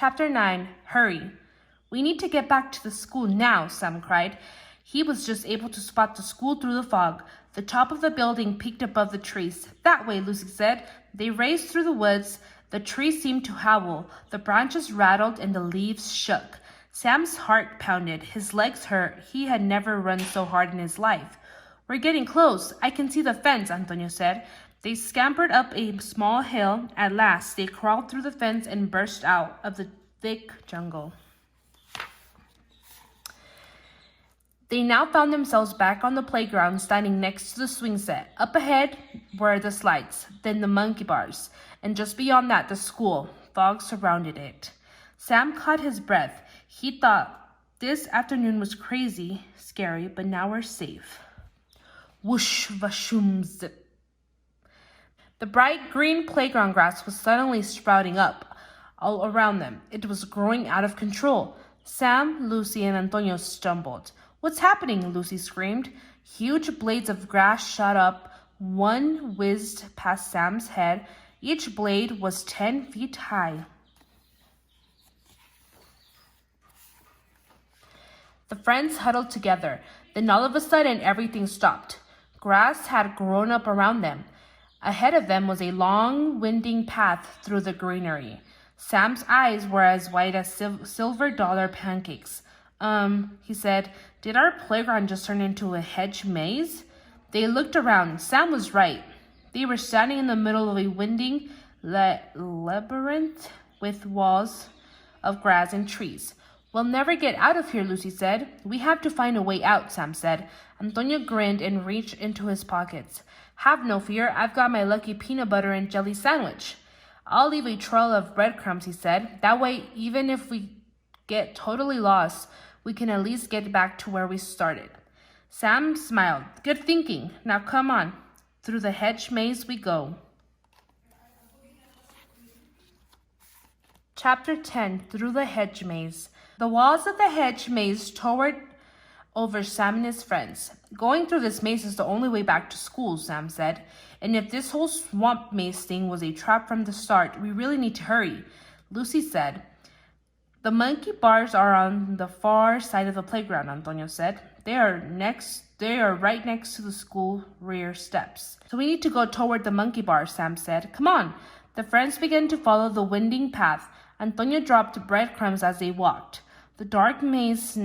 Chapter 9. Hurry. We need to get back to the school now, Sam cried. He was just able to spot the school through the fog. The top of the building peeked above the trees. That way, Lucy said. They raced through the woods. The trees seemed to howl. The branches rattled and the leaves shook. Sam's heart pounded. His legs hurt. He had never run so hard in his life. We're getting close. I can see the fence, Antonio said. They scampered up a small hill. At last, they crawled through the fence and burst out of the thick jungle. They now found themselves back on the playground, standing next to the swing set. Up ahead were the slides, then the monkey bars, and just beyond that, the school. Fog surrounded it. Sam caught his breath. He thought this afternoon was crazy, scary, but now we're safe. Whoosh, vashoom, zip. The bright green playground grass was suddenly sprouting up all around them. It was growing out of control. Sam, Lucy, and Antonio stumbled. What's happening? Lucy screamed. Huge blades of grass shot up. One whizzed past Sam's head. Each blade was 10 feet high. The friends huddled together. Then all of a sudden, everything stopped. Grass had grown up around them. Ahead of them was a long, winding path through the greenery. Sam's eyes were as white as silver dollar pancakes. He said, did our playground just turn into a hedge maze? They looked around. Sam was right. They were standing in the middle of a winding labyrinth with walls of grass and trees. We'll never get out of here, Lucy said. We have to find a way out, Sam said. Antonio grinned and reached into his pockets. Have no fear, I've got my lucky peanut butter and jelly sandwich. I'll leave a trail of breadcrumbs, he said. That way, even if we get totally lost, we can at least get back to where we started. Sam smiled. Good thinking. Now come on. Through the hedge maze we go. Chapter 10. Through the hedge maze. The walls of the hedge maze towered over Sam and his friends. Going through this maze is the only way back to school, Sam said. And if this whole swamp maze thing was a trap from the start, we really need to hurry, Lucy said. The monkey bars are on the far side of the playground, Antonio said. They are right next to the school rear steps. So we need to go toward the monkey bars, Sam said. Come on. The friends began to follow the winding path. Antonio dropped breadcrumbs as they walked. The dark maze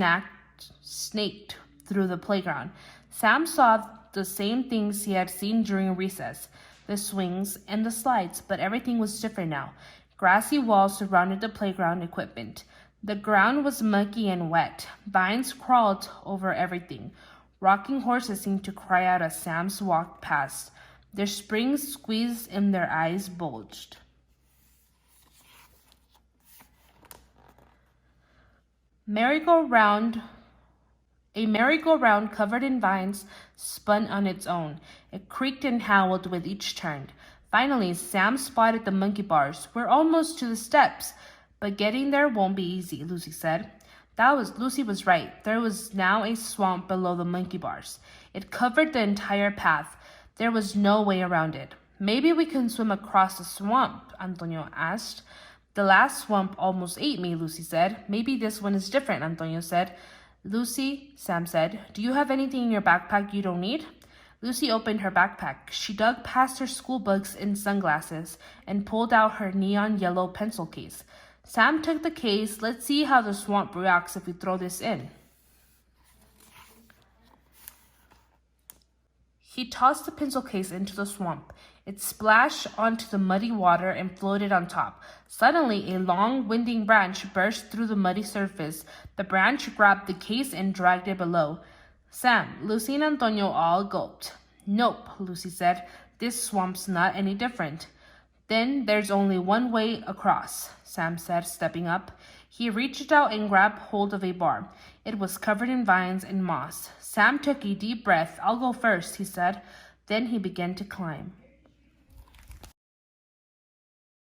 snaked through the playground. Sam saw the same things he had seen during recess, the swings and the slides, but everything was different now. Grassy walls surrounded the playground equipment. The ground was mucky and wet. Vines crawled over everything. Rocking horses seemed to cry out as Sam walked past. Their springs squeezed and their eyes bulged. A merry-go-round covered in vines spun on its own. It creaked and howled with each turn. Finally, Sam spotted the monkey bars. We're almost to the steps, but getting there won't be easy, Lucy said. Lucy was right. There was now a swamp below the monkey bars. It covered the entire path. There was no way around it. Maybe we can swim across the swamp, Antonio asked. The last swamp almost ate me, Lucy said. Maybe this one is different, Antonio said. Lucy, Sam said, do you have anything in your backpack you don't need? Lucy opened her backpack. She dug past her school books and sunglasses and pulled out her neon yellow pencil case. Sam took the case. Let's see how the swamp reacts if we throw this in. He tossed the pencil case into the swamp. It splashed onto the muddy water and floated on top. Suddenly, a long, winding branch burst through the muddy surface. The branch grabbed the case and dragged it below. Sam, Lucy, and Antonio all gulped. Nope, Lucy said. This swamp's not any different. Then there's only one way across, Sam said, stepping up. He reached out and grabbed hold of a bar. It was covered in vines and moss. Sam took a deep breath. I'll go first, he said. Then he began to climb.